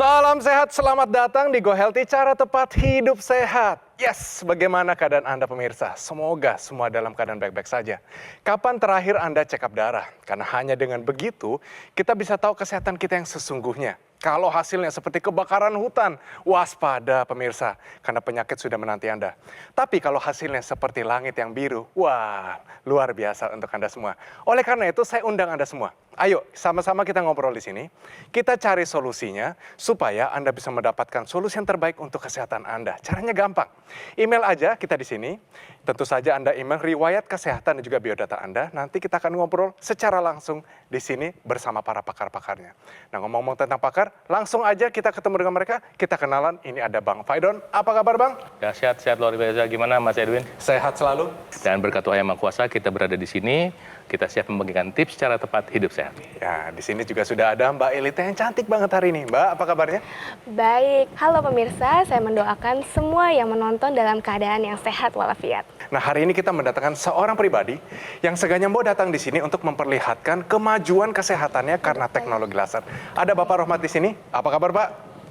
Salam sehat, selamat datang di Go Healthy, cara tepat hidup sehat. Yes, bagaimana keadaan Anda pemirsa? Semoga semua dalam keadaan baik-baik saja. Kapan terakhir Anda cek up darah? Karena hanya dengan begitu, kita bisa tahu kesehatan kita yang sesungguhnya. Kalau hasilnya seperti kebakaran hutan, waspada pemirsa, karena penyakit sudah menanti Anda. Tapi kalau hasilnya seperti langit yang biru, wah, luar biasa untuk Anda semua. Oleh karena itu, saya undang Anda semua. Ayo, sama-sama kita ngobrol di sini. Kita cari solusinya supaya Anda bisa mendapatkan solusi yang terbaik untuk kesehatan Anda. Caranya gampang. Email aja kita di sini. Tentu saja Anda email riwayat kesehatan dan juga biodata Anda. Nanti kita akan ngobrol secara langsung di sini bersama para pakar-pakarnya. Nah, ngomong-ngomong tentang pakar, langsung aja kita ketemu dengan mereka. Kita kenalan, ini ada Bang Faidon. Apa kabar Bang? Ya, sehat luar biasa. Gimana Mas Edwin? Sehat selalu. Dan berkat Tuhan Yang Maha Kuasa kita berada di sini. Kita siap membagikan tips cara tepat hidup sehat. Ya, di sini juga sudah ada Mbak Elita yang cantik banget hari ini. Mbak, apa kabarnya? Baik, halo pemirsa, saya mendoakan semua yang menonton dalam keadaan yang sehat walafiat. Nah, hari ini kita mendatangkan seorang pribadi yang sengaja mau datang di sini untuk memperlihatkan kemajuan kesehatannya karena teknologi laser. Ada Bapak Rohmat di sini. Apa kabar, Pak?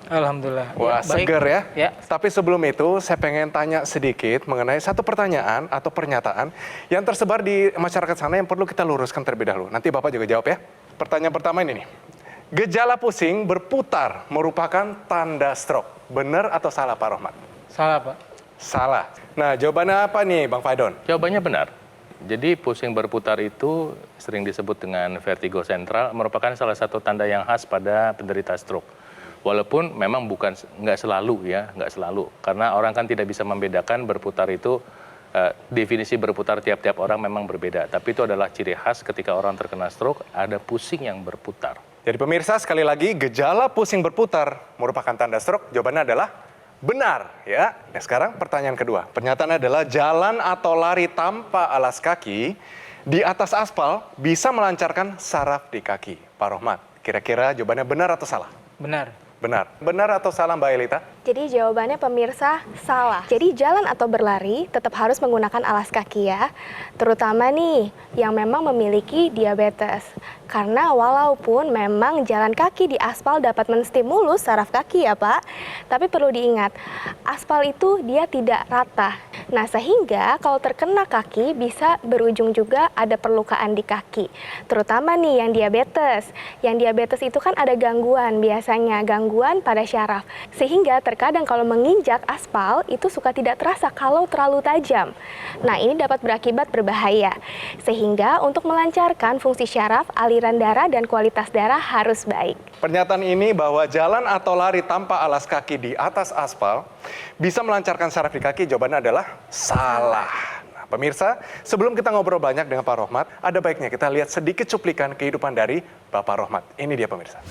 Alhamdulillah. Wah, Baik. seger ya. Ya. Tapi sebelum itu, saya pengen tanya sedikit mengenai satu pertanyaan atau pernyataan yang tersebar di masyarakat sana yang perlu kita luruskan terlebih dahulu. Nanti Bapak juga jawab ya. Pertanyaan pertama ini nih. Gejala pusing berputar merupakan tanda stroke. Benar atau salah, Pak Rohmat? Salah, Pak. Salah. Nah, jawabannya apa nih, Bang Faidon? Jawabannya benar. Jadi pusing berputar itu sering disebut dengan vertigo sentral, merupakan salah satu tanda yang khas pada penderita stroke. Walaupun memang nggak selalu ya, nggak selalu. Karena orang kan tidak bisa membedakan berputar itu, definisi berputar tiap-tiap orang memang berbeda. Tapi itu adalah ciri khas ketika orang terkena stroke, ada pusing yang berputar. Jadi pemirsa, sekali lagi, gejala pusing berputar merupakan tanda stroke. Jawabannya adalah benar ya. Nah, sekarang pertanyaan kedua. Pernyataannya adalah jalan atau lari tanpa alas kaki di atas aspal bisa melancarkan saraf di kaki. Pak Rohmat, kira-kira jawabannya benar atau salah? Benar. Benar. Benar atau salah, Mbak Elita? Jadi jawabannya pemirsa salah. Jadi jalan atau berlari tetap harus menggunakan alas kaki ya. Terutama nih yang memang memiliki diabetes. Karena walaupun memang jalan kaki di aspal dapat menstimulus saraf kaki ya Pak, tapi perlu diingat, aspal itu dia tidak rata. Nah sehingga kalau terkena kaki bisa berujung juga ada perlukaan di kaki. Terutama nih yang diabetes. Yang diabetes itu kan ada gangguan biasanya, gangguan pada syaraf. Sehingga terkadang kalau menginjak aspal itu suka tidak terasa kalau terlalu tajam. Nah ini dapat berakibat berbahaya. Sehingga untuk melancarkan fungsi syaraf, aliran darah dan kualitas darah harus baik. Pernyataan ini bahwa jalan atau lari tanpa alas kaki di atas aspal bisa melancarkan saraf di kaki, jawabannya adalah salah. Nah, pemirsa, sebelum kita ngobrol banyak dengan Pak Rohmat, ada baiknya kita lihat sedikit cuplikan kehidupan dari Bapak Rohmat. Ini dia pemirsa.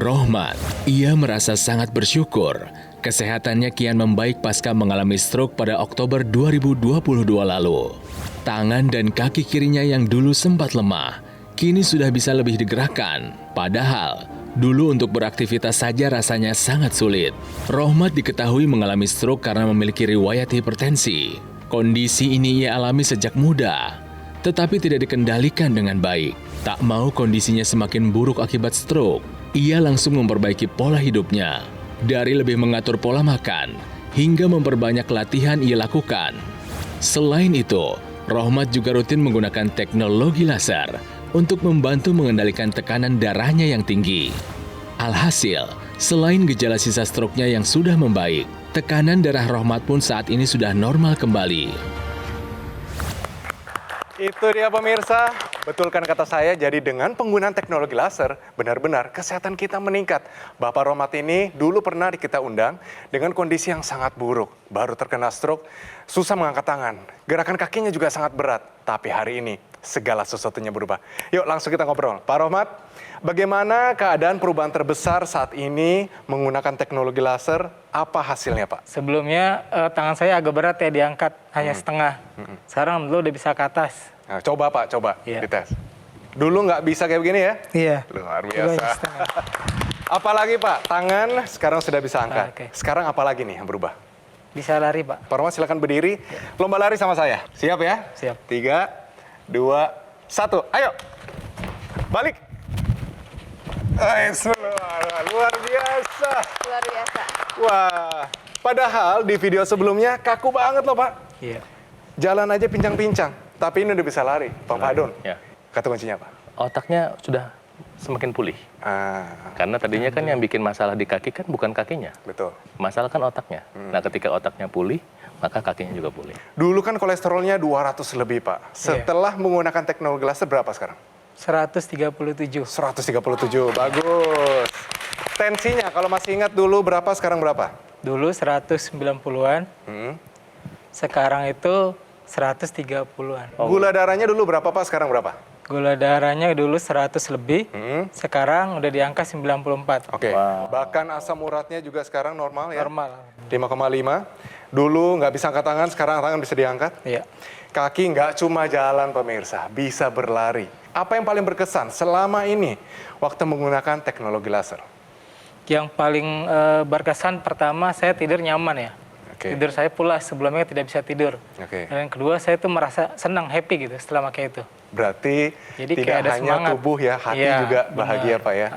Rohmat, ia merasa sangat bersyukur. Kesehatannya kian membaik pasca mengalami stroke pada Oktober 2022 lalu. Tangan dan kaki kirinya yang dulu sempat lemah, kini sudah bisa lebih digerakkan. Padahal, dulu untuk beraktivitas saja rasanya sangat sulit. Rohmat diketahui mengalami stroke karena memiliki riwayat hipertensi. Kondisi ini ia alami sejak muda, tetapi tidak dikendalikan dengan baik. Tak mau kondisinya semakin buruk akibat stroke, ia langsung memperbaiki pola hidupnya. Dari lebih mengatur pola makan, hingga memperbanyak latihan ia lakukan. Selain itu, Rohmat juga rutin menggunakan teknologi laser untuk membantu mengendalikan tekanan darahnya yang tinggi. Alhasil, selain gejala sisa stroke-nya yang sudah membaik, tekanan darah Rohmat pun saat ini sudah normal kembali. Itu dia pemirsa, betulkan kata saya, jadi dengan penggunaan teknologi laser, benar-benar kesehatan kita meningkat. Bapak Rohmat ini dulu pernah kita undang dengan kondisi yang sangat buruk. Baru terkena stroke, susah mengangkat tangan, gerakan kakinya juga sangat berat. Tapi hari ini, segala sesuatunya berubah. Yuk langsung kita ngobrol. Pak Rohmat, bagaimana keadaan perubahan terbesar saat ini menggunakan teknologi laser? Apa hasilnya Pak? Sebelumnya tangan saya agak berat ya diangkat, hanya setengah. Sekarang dulu udah bisa ke atas. Nah, coba Pak, coba Iya. dites. Dulu nggak bisa kayak begini ya? Iya. Luar Dulu biasa. hanya setengah. Apalagi Pak, tangan sekarang sudah bisa angkat. Oke. Sekarang apalagi nih yang berubah? Bisa lari, Pak. Pak Rohmat silakan berdiri. Lomba lari sama saya. Siap ya? Siap. 3, 2, 1. Ayo. Balik. Luar biasa. Luar biasa. Wah, padahal di video sebelumnya kaku banget loh Pak. Iya. Jalan aja pincang-pincang, tapi ini udah bisa lari. Bang Fadun, Ya. kata kuncinya apa? Otaknya sudah semakin pulih. Karena tadinya kan yang bikin masalah di kaki kan bukan kakinya. Betul. Masalah kan otaknya. Nah, ketika otaknya pulih, maka kakinya juga pulih. Dulu kan kolesterolnya 200 lebih Pak. Setelah menggunakan teknologi laser berapa sekarang? 137. 137, bagus. Tensinya kalau masih ingat dulu berapa, sekarang berapa? Dulu 190-an, sekarang itu 130-an. Gula darahnya dulu berapa Pak, sekarang berapa? Gula darahnya dulu 100 lebih, sekarang udah di angka 94. Oke, bahkan asam uratnya juga sekarang normal ya? Normal. 5,5. Dulu nggak bisa angkat tangan, sekarang tangan bisa diangkat. Iya. Kaki nggak cuma jalan pemirsa, bisa berlari. Apa yang paling berkesan selama ini waktu menggunakan teknologi laser? Yang paling berkesan pertama saya tidur nyaman ya. Oke. Tidur saya pulas, sebelumnya tidak bisa tidur. Oke. Dan yang kedua saya tuh merasa senang, happy gitu setelah pakai itu. Berarti Jadi tidak kayak ada hanya semangat. tubuh ya, hati Iya, juga bahagia benar. Pak ya.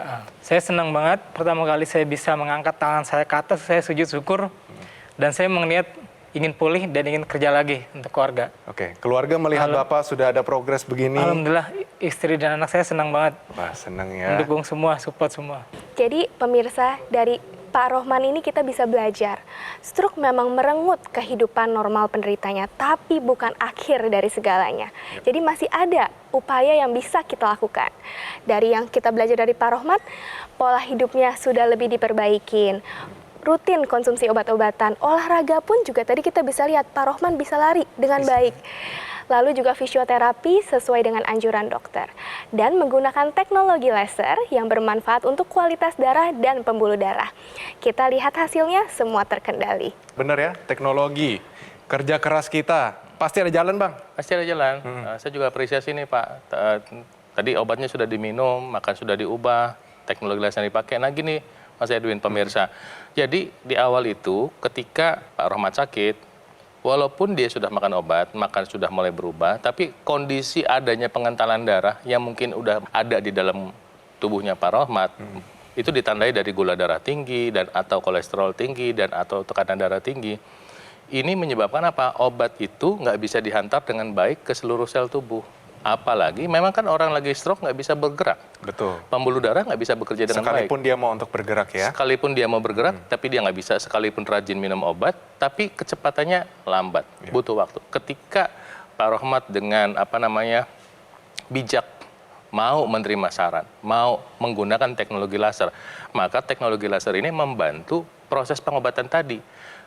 Saya senang banget, pertama kali saya bisa mengangkat tangan saya ke atas, saya sujud syukur. Dan saya mengniat ingin pulih dan ingin kerja lagi untuk keluarga. Oke, keluarga melihat Bapak sudah ada progres begini. Alhamdulillah istri dan anak saya senang banget. Wah, senang ya. Mendukung semua, support semua. Jadi pemirsa, dari Pak Rohman ini kita bisa belajar. Stroke memang merenggut kehidupan normal penderitanya, tapi bukan akhir dari segalanya. Jadi masih ada upaya yang bisa kita lakukan. Dari yang kita belajar dari Pak Rohman, pola hidupnya sudah lebih diperbaikin. Rutin konsumsi obat-obatan, olahraga pun juga tadi kita bisa lihat Pak Rohman bisa lari dengan baik. Lalu juga fisioterapi sesuai dengan anjuran dokter. Dan menggunakan teknologi laser yang bermanfaat untuk kualitas darah dan pembuluh darah. Kita lihat hasilnya semua terkendali. Bener ya, teknologi, kerja keras kita, pasti ada jalan Bang. Pasti ada jalan. Saya juga apresiasi nih Pak. Tadi obatnya sudah diminum, makan sudah diubah, teknologi laser yang dipakai. Nah gini Mas Edwin, pemirsa. Jadi di awal itu ketika Pak Rohman sakit, walaupun dia sudah makan obat, makan sudah mulai berubah, tapi kondisi adanya pengentalan darah yang mungkin udah ada di dalam tubuhnya Pak Rohman, itu ditandai dari gula darah tinggi dan atau kolesterol tinggi dan atau tekanan darah tinggi. Ini menyebabkan apa? Obat itu nggak bisa dihantar dengan baik ke seluruh sel tubuh. Apalagi memang kan orang lagi stroke nggak bisa bergerak. Betul. Pembuluh darah nggak bisa bekerja dengan baik. Sekalipun dia mau untuk bergerak ya. Sekalipun dia mau bergerak, tapi dia nggak bisa. Sekalipun rajin minum obat, tapi kecepatannya lambat, butuh waktu. Ketika Pak Rohman dengan bijak mau menerima saran, mau menggunakan teknologi laser, maka teknologi laser ini membantu proses pengobatan tadi.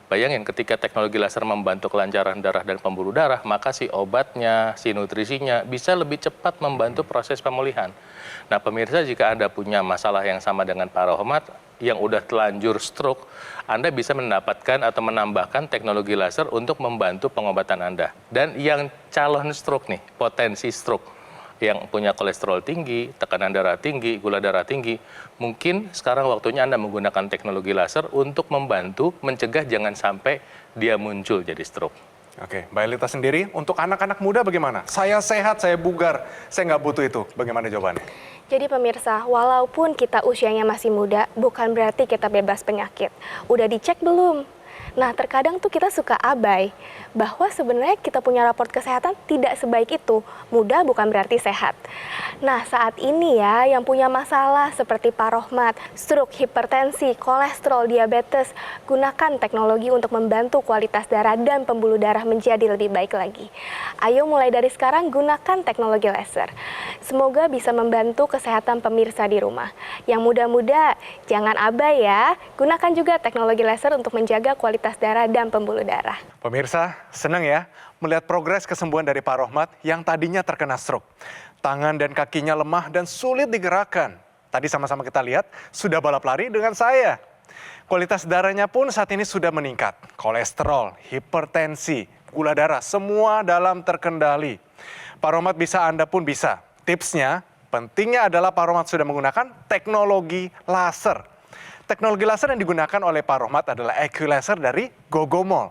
Bayangin ketika teknologi laser membantu kelancaran darah dan pembuluh darah, maka si obatnya, si nutrisinya bisa lebih cepat membantu proses pemulihan. Nah pemirsa, jika Anda punya masalah yang sama dengan Pak Rohman, yang udah telanjur stroke, Anda bisa mendapatkan atau menambahkan teknologi laser untuk membantu pengobatan Anda. Dan yang calon stroke nih, potensi stroke, yang punya kolesterol tinggi, tekanan darah tinggi, gula darah tinggi, mungkin sekarang waktunya Anda menggunakan teknologi laser untuk membantu mencegah jangan sampai dia muncul jadi stroke. Oke, Mbak Elita sendiri, untuk anak-anak muda bagaimana? Saya sehat, saya bugar, saya nggak butuh itu. Bagaimana jawabannya? Jadi pemirsa, walaupun kita usianya masih muda, bukan berarti kita bebas penyakit. Udah dicek belum? Nah, terkadang tuh kita suka abai bahwa sebenarnya kita punya raport kesehatan tidak sebaik itu. Muda bukan berarti sehat. Nah, saat ini ya yang punya masalah seperti Pak Rohman, stroke, hipertensi, kolesterol, diabetes, gunakan teknologi untuk membantu kualitas darah dan pembuluh darah menjadi lebih baik lagi. Ayo mulai dari sekarang gunakan teknologi laser. Semoga bisa membantu kesehatan pemirsa di rumah. Yang muda-muda, jangan abai ya. Gunakan juga teknologi laser untuk menjaga kualitas darah dan pembuluh darah. Pemirsa, senang ya melihat progres kesembuhan dari Pak Rohman yang tadinya terkena stroke. Tangan dan kakinya lemah dan sulit digerakkan. Tadi sama-sama kita lihat, sudah balap lari dengan saya. Kualitas darahnya pun saat ini sudah meningkat. Kolesterol, hipertensi, gula darah, semua dalam terkendali. Pak Rohman bisa, Anda pun bisa. Tipsnya, pentingnya adalah Pak Rohman sudah menggunakan teknologi laser. Teknologi laser yang digunakan oleh Pak Rohman adalah EQ Laser dari Gogomol.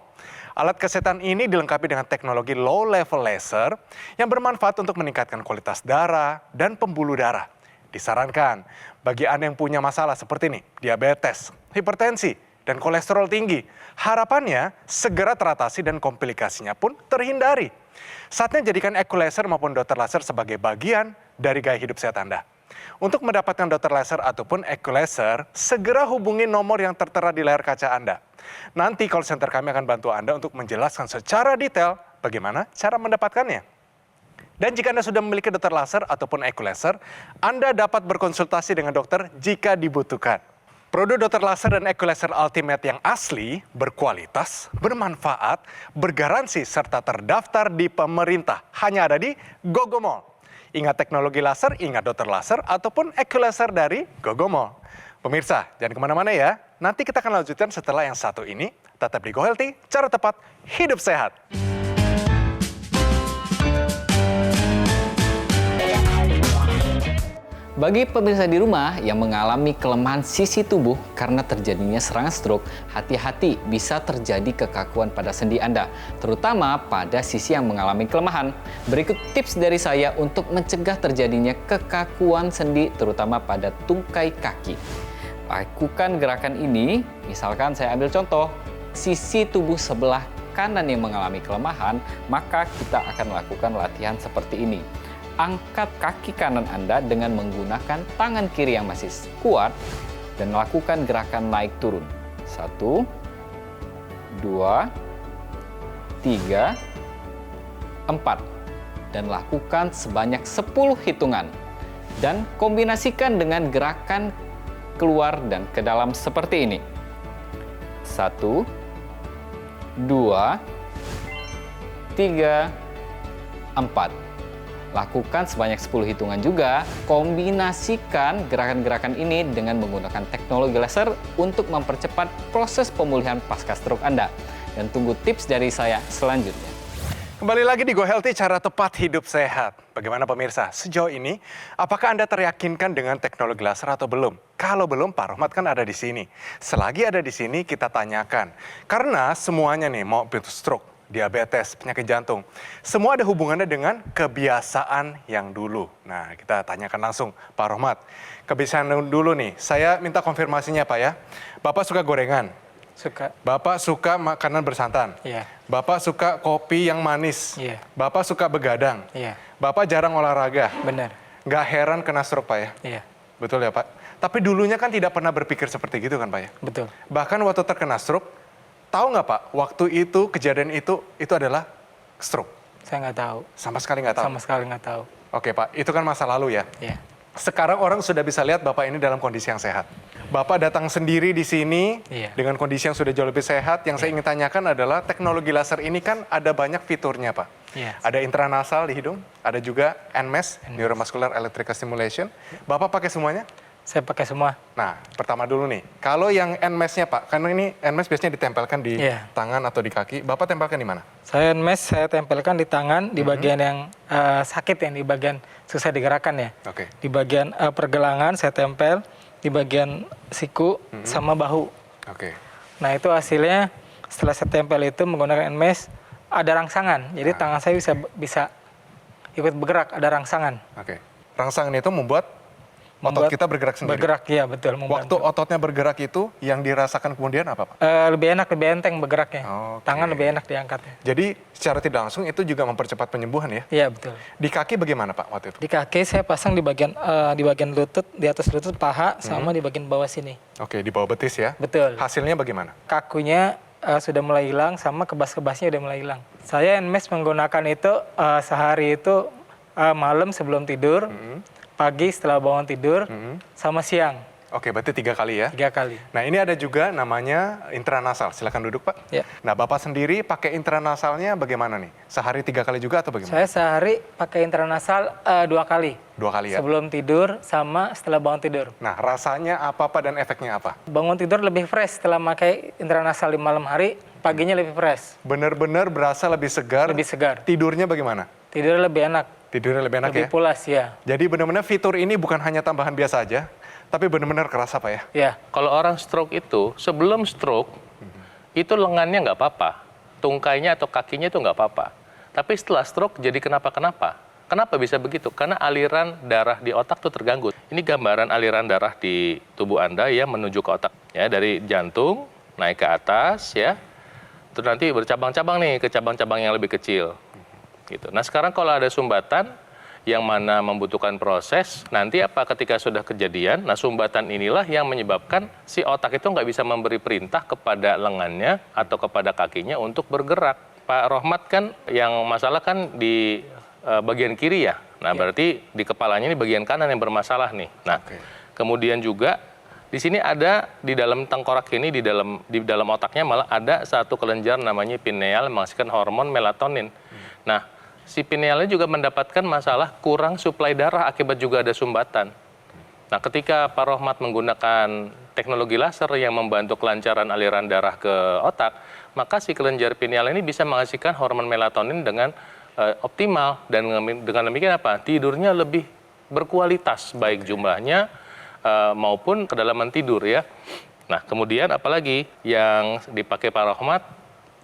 Alat kesehatan ini dilengkapi dengan teknologi low level laser yang bermanfaat untuk meningkatkan kualitas darah dan pembuluh darah. Disarankan bagi Anda yang punya masalah seperti ini, diabetes, hipertensi, dan kolesterol tinggi, harapannya segera teratasi dan komplikasinya pun terhindari. Saatnya jadikan equalizer maupun dokter laser sebagai bagian dari gaya hidup sehat Anda. Untuk mendapatkan dokter laser ataupun equalizer, segera hubungi nomor yang tertera di layar kaca Anda. Nanti call center kami akan bantu Anda untuk menjelaskan secara detail bagaimana cara mendapatkannya. Dan jika Anda sudah memiliki dokter laser ataupun equalizer, Anda dapat berkonsultasi dengan dokter jika dibutuhkan. Produk dokter laser dan equalizer ultimate yang asli, berkualitas, bermanfaat, bergaransi, serta terdaftar di pemerintah. Hanya ada di Gogomall. Ingat teknologi laser, ingat dokter laser, ataupun equalizer dari Gogomall. Pemirsa, jangan kemana-mana ya. Nanti kita akan lanjutkan setelah yang satu ini. Tetap di Go Healthy, cara tepat, hidup sehat. Bagi pemirsa di rumah yang mengalami kelemahan sisi tubuh karena terjadinya serangan stroke, hati-hati bisa terjadi kekakuan pada sendi Anda, terutama pada sisi yang mengalami kelemahan. Berikut tips dari saya untuk mencegah terjadinya kekakuan sendi, terutama pada tungkai kaki. Lakukan gerakan ini, misalkan saya ambil contoh, sisi tubuh sebelah kanan yang mengalami kelemahan, maka kita akan lakukan latihan seperti ini. Angkat kaki kanan Anda dengan menggunakan tangan kiri yang masih kuat dan lakukan gerakan naik turun. 1, 2, 3, 4. Dan lakukan sebanyak 10 hitungan. Dan kombinasikan dengan gerakan keluar dan ke dalam seperti ini. 1, 2, 3, 4. Lakukan sebanyak 10 hitungan juga, kombinasikan gerakan-gerakan ini dengan menggunakan teknologi laser untuk mempercepat proses pemulihan pasca stroke Anda. Dan tunggu tips dari saya selanjutnya. Kembali lagi di Go Healthy, cara tepat hidup sehat. Bagaimana pemirsa, sejauh ini, apakah Anda teryakinkan dengan teknologi laser atau belum? Kalau belum, Pak Rohmat kan ada di sini. Selagi ada di sini, kita tanyakan. Karena semuanya nih, mau itu stroke, diabetes, penyakit jantung, semua ada hubungannya dengan kebiasaan yang dulu. Nah, kita tanyakan langsung, Pak Rohmat. Kebiasaan dulu nih, saya minta konfirmasinya Pak ya. Bapak suka gorengan? Suka. Bapak suka makanan bersantan? Iya. Bapak suka kopi yang manis? Iya. Bapak suka begadang? Iya. Bapak jarang olahraga? Benar. Nggak heran kena stroke Pak ya? Iya. Betul ya Pak? Tapi dulunya kan tidak pernah berpikir seperti gitu kan Pak ya? Betul. Bahkan waktu terkena stroke, tahu nggak Pak, waktu itu, kejadian itu adalah stroke? Saya nggak tahu. Sama sekali nggak tahu? Sama sekali nggak tahu. Oke Pak, itu kan masa lalu ya? Iya. Sekarang orang sudah bisa lihat Bapak ini dalam kondisi yang sehat. Bapak datang sendiri di sini Iya. dengan kondisi yang sudah jauh lebih sehat. Yang saya ingin tanyakan adalah teknologi laser ini kan ada banyak fiturnya Pak. Iya. Ada intranasal di hidung, ada juga NMES, Neuromuscular Electrical Stimulation. Bapak pakai semuanya? Saya pakai semua. Nah, pertama dulu nih, kalau yang NMES-nya Pak, karena ini NMES biasanya ditempelkan di Iya. tangan atau di kaki, Bapak tempelkan di mana? Saya tempelkan di tangan, di bagian yang sakit, yang di bagian susah digerakkan ya. Oke. Di bagian pergelangan saya tempel, di bagian siku sama bahu. Oke. Nah itu hasilnya setelah saya tempel itu menggunakan NMES, ada rangsangan. Jadi tangan saya bisa ikut bergerak, ada rangsangan. Oke. Rangsangan itu membuat otot kita bergerak sendiri? Bergerak, iya betul. Waktu ototnya bergerak itu, yang dirasakan kemudian apa Pak? Lebih enak, lebih enteng bergeraknya. Oke. Tangan lebih enak diangkatnya. Jadi secara tidak langsung itu juga mempercepat penyembuhan ya? Iya betul. Di kaki bagaimana Pak waktu itu? Di kaki saya pasang di bagian lutut, di atas lutut paha, sama di bagian bawah sini. Oke, di bawah betis ya? Betul. Hasilnya bagaimana? Kakunya sudah mulai hilang, sama kebas-kebasnya udah mulai hilang. Saya NMES menggunakan itu sehari itu malam sebelum tidur, pagi setelah bangun tidur, sama siang. Oke, berarti 3 kali ya? 3 kali. Nah, ini ada juga namanya intranasal. Silakan duduk Pak. Ya. Nah, Bapak sendiri pakai intranasalnya bagaimana nih? Sehari 3 kali juga atau bagaimana? Saya sehari pakai intranasal 2 kali. 2 kali ya? Sebelum tidur sama setelah bangun tidur. Nah, rasanya apa Pak dan efeknya apa? Bangun tidur lebih fresh setelah pakai intranasal di malam hari, paginya lebih fresh, Benar-benar berasa lebih segar. lebih segar. Tidurnya bagaimana? Tidur lebih enak, Tidurnya lebih enak lebih ya? pulas ya. Jadi benar-benar fitur ini bukan hanya tambahan biasa aja, tapi benar-benar kerasa Pak ya? Ya, Kalau orang stroke itu, sebelum stroke, itu lengannya nggak apa-apa. Tungkainya atau kakinya itu nggak apa-apa. Tapi setelah stroke jadi kenapa-kenapa. Kenapa bisa begitu? Karena aliran darah di otak tuh terganggu. Ini gambaran aliran darah di tubuh Anda yang menuju ke otak. Ya, dari jantung naik ke atas ya. Terus nanti bercabang-cabang nih ke cabang-cabang yang lebih kecil. Gitu. Nah, sekarang kalau ada sumbatan yang mana membutuhkan proses, nanti apa ketika sudah kejadian, nah sumbatan inilah yang menyebabkan si otak itu nggak bisa memberi perintah kepada lengannya atau kepada kakinya untuk bergerak. Pak Rohmat kan yang masalah kan di bagian kiri ya. Nah, berarti di kepalanya ini bagian kanan yang bermasalah nih. Nah, kemudian juga di sini ada di dalam tengkorak ini di dalam otaknya malah ada satu kelenjar namanya pineal menghasilkan hormon melatonin. Nah, si pinealnya juga mendapatkan masalah kurang suplai darah akibat juga ada sumbatan. Nah, ketika Pak Rohmat menggunakan teknologi laser yang membantu kelancaran aliran darah ke otak, maka si kelenjar pineal ini bisa menghasilkan hormon melatonin dengan optimal dan dengan demikian apa? Tidurnya lebih berkualitas baik jumlahnya maupun kedalaman tidur ya. Nah, kemudian apalagi yang dipakai Pak Rohmat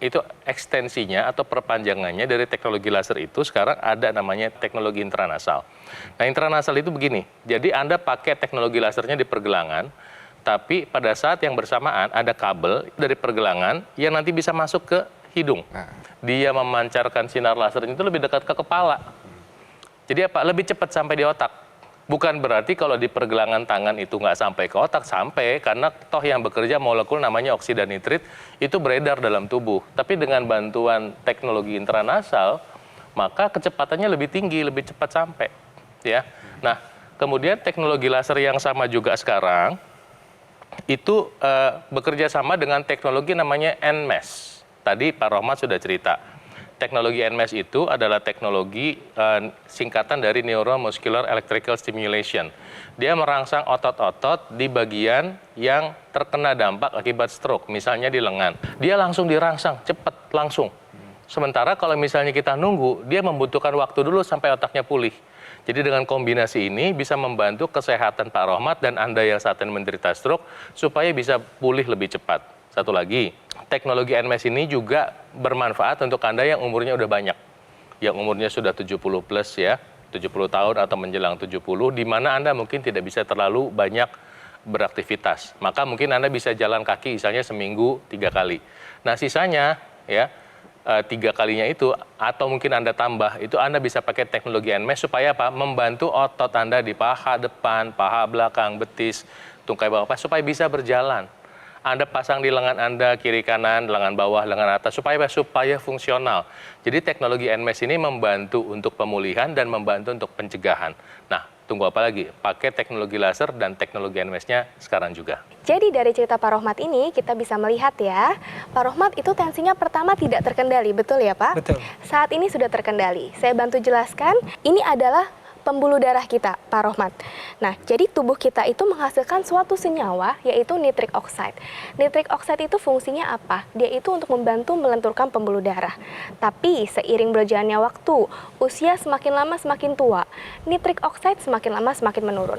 itu ekstensinya atau perpanjangannya dari teknologi laser itu sekarang ada namanya teknologi intranasal. Nah, intranasal itu begini, jadi Anda pakai teknologi lasernya di pergelangan, tapi pada saat yang bersamaan ada kabel dari pergelangan yang nanti bisa masuk ke hidung. Dia memancarkan sinar lasernya itu lebih dekat ke kepala. Jadi apa? Lebih cepat sampai di otak. Bukan berarti kalau di pergelangan tangan itu nggak sampai ke otak, sampai, karena toh yang bekerja molekul namanya oksida nitrit itu beredar dalam tubuh. Tapi dengan bantuan teknologi intranasal, maka kecepatannya lebih tinggi, lebih cepat sampai. Ya. Nah, kemudian teknologi laser yang sama juga sekarang, itu bekerja sama dengan teknologi namanya NMES. Tadi Pak Rohmat sudah cerita. Teknologi NMES itu adalah teknologi singkatan dari Neuromuscular Electrical Stimulation. Dia merangsang otot-otot di bagian yang terkena dampak akibat stroke, misalnya di lengan. Dia langsung dirangsang, cepat, langsung. Sementara kalau misalnya kita nunggu, dia membutuhkan waktu dulu sampai otaknya pulih. Jadi dengan kombinasi ini bisa membantu kesehatan Pak Rohmat dan Anda yang saat ini menderita stroke supaya bisa pulih lebih cepat. Satu lagi, teknologi NMES ini juga bermanfaat untuk Anda yang umurnya udah banyak. Yang umurnya sudah 70 plus ya, 70 tahun atau menjelang 70, di mana Anda mungkin tidak bisa terlalu banyak beraktivitas. Maka mungkin Anda bisa jalan kaki misalnya seminggu 3 kali. Nah, sisanya ya 3 kalinya itu atau mungkin Anda tambah, itu Anda bisa pakai teknologi NMES supaya apa? Membantu otot Anda di paha depan, paha belakang, betis, tungkai bawah, supaya bisa berjalan. Anda pasang di lengan Anda, kiri kanan, lengan bawah, lengan atas, supaya fungsional. Jadi teknologi NMES ini membantu untuk pemulihan dan membantu untuk pencegahan. Nah, tunggu apa lagi? Pakai teknologi laser dan teknologi NMES-nya sekarang juga. Jadi dari cerita Pak Rohmat ini kita bisa melihat ya, Pak Rohmat itu tensinya pertama tidak terkendali, betul ya Pak? Betul. Saat ini sudah terkendali. Saya bantu jelaskan, ini adalah pembuluh darah kita, Pak Rohmat. Nah, jadi tubuh kita itu menghasilkan suatu senyawa, yaitu nitric oxide. Nitric oxide itu fungsinya apa? Dia itu untuk membantu melenturkan pembuluh darah. Tapi seiring berjalannya waktu, usia semakin lama semakin tua, nitric oxide semakin lama semakin menurun.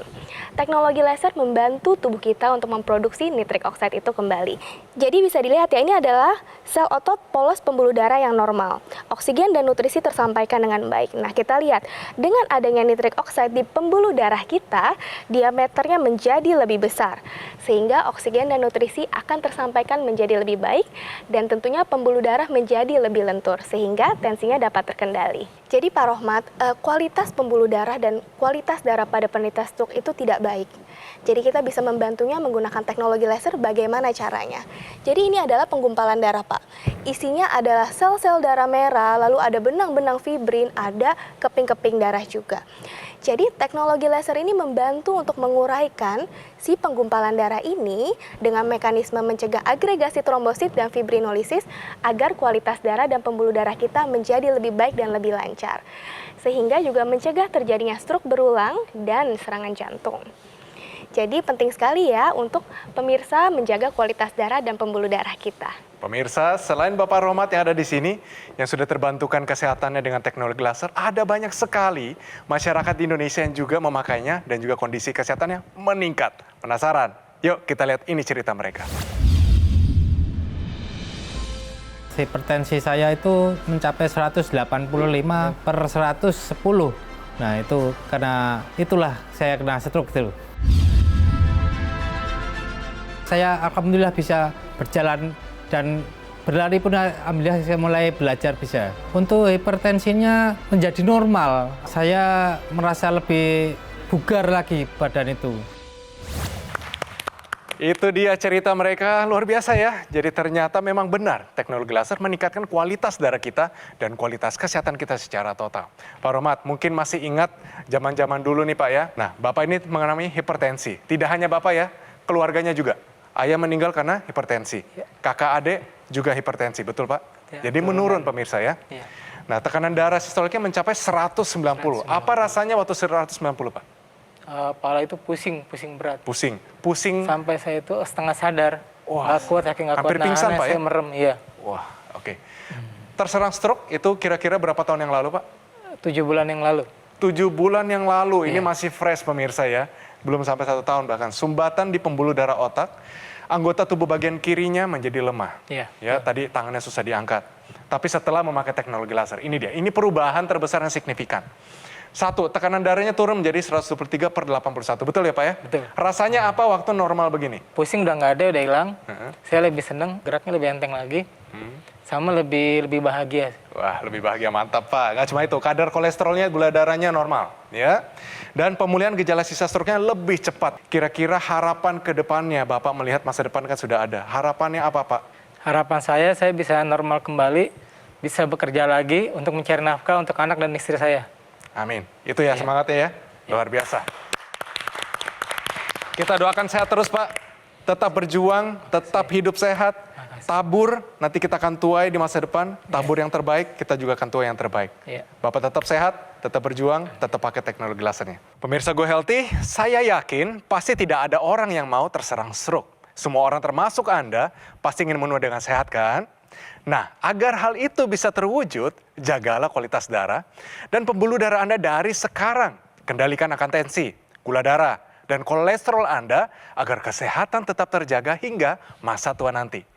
Teknologi laser membantu tubuh kita untuk memproduksi nitric oxide itu kembali. Jadi bisa dilihat ya, ini adalah sel otot polos pembuluh darah yang normal. Oksigen dan nutrisi tersampaikan dengan baik. Nah, kita lihat, dengan adanya nitric oxide di pembuluh darah kita, diameternya menjadi lebih besar, sehingga oksigen dan nutrisi akan tersampaikan menjadi lebih baik, dan tentunya pembuluh darah menjadi lebih lentur, sehingga tensinya dapat terkendali. Jadi Pak Rohmat, kualitas pembuluh darah dan kualitas darah pada penderita stroke itu tidak baik. Jadi kita bisa membantunya menggunakan teknologi laser. Bagaimana caranya? Jadi ini adalah penggumpalan darah Pak. Isinya adalah sel-sel darah merah, lalu ada benang-benang fibrin, ada keping-keping darah juga. Jadi teknologi laser ini membantu untuk menguraikan si penggumpalan darah ini dengan mekanisme mencegah agregasi trombosit dan fibrinolisis agar kualitas darah dan pembuluh darah kita menjadi lebih baik dan lebih lancar. Sehingga juga mencegah terjadinya stroke berulang dan serangan jantung. Jadi penting sekali ya untuk pemirsa menjaga kualitas darah dan pembuluh darah kita. Pemirsa, selain Bapak Rohmat yang ada di sini, yang sudah terbantukan kesehatannya dengan teknologi laser, ada banyak sekali masyarakat di Indonesia yang juga memakainya dan juga kondisi kesehatannya meningkat. Penasaran? Yuk kita lihat ini cerita mereka. Hipertensi saya itu mencapai 185/110. Nah itu karena itulah saya kena stroke gitu. Saya alhamdulillah bisa berjalan dan berlari pun alhamdulillah saya mulai belajar bisa. Untuk hipertensinya menjadi normal. Saya merasa lebih bugar lagi badan itu. Itu dia cerita mereka, luar biasa ya. Jadi ternyata memang benar teknologi laser meningkatkan kualitas darah kita dan kualitas kesehatan kita secara total. Pak Rohmat, mungkin masih ingat zaman-zaman dulu nih Pak ya. Nah, Bapak ini mengalami hipertensi. Tidak hanya Bapak ya, keluarganya juga. Ayah meninggal karena hipertensi. Kakak adik juga hipertensi, betul Pak? Jadi menurun pemirsa ya. Nah, tekanan darah sistoliknya mencapai 190. Apa rasanya waktu 190 Pak? Kepala itu pusing berat. Pusing. Sampai saya itu setengah sadar. Wah, Nggak kuat, saking nggak kuat hampir pingsan nahannya, Pak ya? saya merem, iya. Wah, oke. Terserang stroke itu kira-kira berapa tahun yang lalu Pak? 7 bulan yang lalu. 7 bulan yang lalu, ini masih fresh pemirsa ya. Belum sampai 1 tahun bahkan. Sumbatan di pembuluh darah otak, anggota tubuh bagian kirinya menjadi lemah. Iya. Ya, tadi tangannya susah diangkat. Tapi setelah memakai teknologi laser, ini dia. Ini perubahan terbesar yang signifikan. 1, tekanan darahnya turun menjadi 123/81. Betul ya Pak ya? Betul. Rasanya apa waktu normal begini? Pusing udah nggak ada, udah hilang. Saya lebih seneng, geraknya lebih enteng lagi. Sama lebih bahagia. Wah, lebih bahagia, mantap Pak. Nggak cuma itu, kadar kolesterolnya, gula darahnya normal. Ya. Dan pemulihan gejala sisa stroke-nya lebih cepat. Kira-kira harapan ke depannya, Bapak melihat masa depan kan sudah ada. Harapannya apa Pak? Harapan saya bisa normal kembali, bisa bekerja lagi untuk mencari nafkah untuk anak dan istri saya. Amin. Itu ya semangatnya ya. Luar biasa. Kita doakan sehat terus Pak. Tetap berjuang, tetap hidup sehat. Tabur, nanti kita akan tuai di masa depan. Tabur yang terbaik, kita juga akan tuai yang terbaik. Bapak tetap sehat, tetap berjuang, tetap pakai teknologi lasernya. Pemirsa Go Healthy, saya yakin pasti tidak ada orang yang mau terserang stroke. Semua orang termasuk Anda pasti ingin menua dengan sehat kan? Nah, agar hal itu bisa terwujud, jagalah kualitas darah dan pembuluh darah Anda dari sekarang. Kendalikan akan tensi, gula darah, dan kolesterol Anda agar kesehatan tetap terjaga hingga masa tua nanti.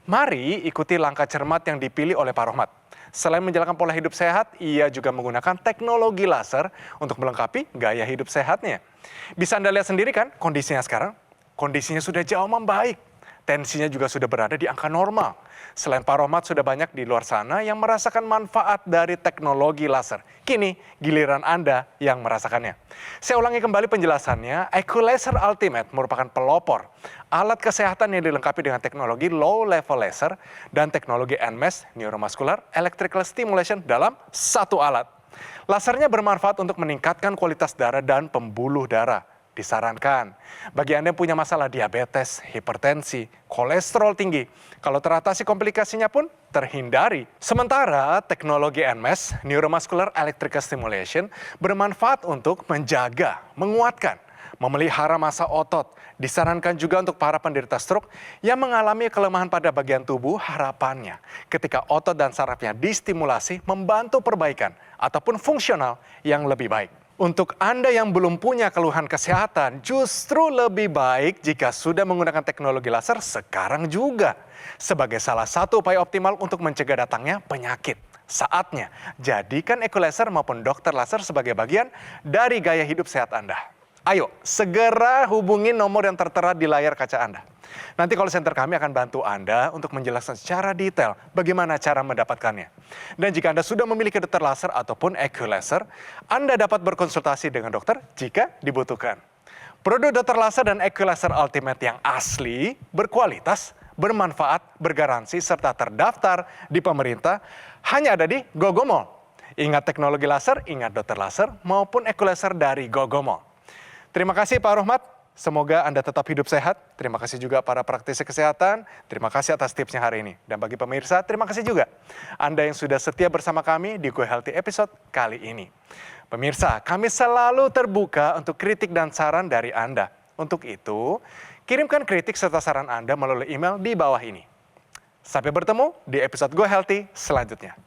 Mari ikuti langkah cermat yang dipilih oleh Pak Rohmat. Selain menjalankan pola hidup sehat, ia juga menggunakan teknologi laser untuk melengkapi gaya hidup sehatnya. Bisa Anda lihat sendiri kan kondisinya sekarang? Kondisinya sudah jauh membaik. Tensinya juga sudah berada di angka normal. Selain Pak Rohmat, sudah banyak di luar sana yang merasakan manfaat dari teknologi laser. Kini, giliran Anda yang merasakannya. Saya ulangi kembali penjelasannya, EquiLaser Ultimate merupakan pelopor. Alat kesehatan yang dilengkapi dengan teknologi low level laser dan teknologi NMES, Neuromuscular Electrical Stimulation dalam satu alat. Lasernya bermanfaat untuk meningkatkan kualitas darah dan pembuluh darah. Disarankan bagi Anda yang punya masalah diabetes, hipertensi, kolesterol tinggi. Kalau teratasi komplikasinya pun terhindari. Sementara teknologi NMES, Neuromuscular Electrical Stimulation, bermanfaat untuk menjaga, menguatkan, memelihara massa otot. Disarankan juga untuk para penderita stroke yang mengalami kelemahan pada bagian tubuh, harapannya ketika otot dan sarafnya distimulasi membantu perbaikan ataupun fungsional yang lebih baik. Untuk Anda yang belum punya keluhan kesehatan, justru lebih baik jika sudah menggunakan teknologi laser sekarang juga. Sebagai salah satu upaya optimal untuk mencegah datangnya penyakit. Saatnya, jadikan EquiLaser maupun dokter laser sebagai bagian dari gaya hidup sehat Anda. Ayo, segera hubungi nomor yang tertera di layar kaca Anda. Nanti call center kami akan bantu Anda untuk menjelaskan secara detail bagaimana cara mendapatkannya. Dan jika Anda sudah memiliki dokter laser ataupun EquiLaser, Anda dapat berkonsultasi dengan dokter jika dibutuhkan. Produk dokter laser dan EquiLaser Ultimate yang asli, berkualitas, bermanfaat, bergaransi, serta terdaftar di pemerintah hanya ada di Gogomall. Ingat teknologi laser, ingat dokter laser maupun EquiLaser dari Gogomall. Terima kasih Pak Rohmat. Semoga Anda tetap hidup sehat. Terima kasih juga para praktisi kesehatan. Terima kasih atas tipsnya hari ini. Dan bagi pemirsa, terima kasih juga Anda yang sudah setia bersama kami di Go Healthy episode kali ini. Pemirsa, kami selalu terbuka untuk kritik dan saran dari Anda. Untuk itu, kirimkan kritik serta saran Anda melalui email di bawah ini. Sampai bertemu di episode Go Healthy selanjutnya.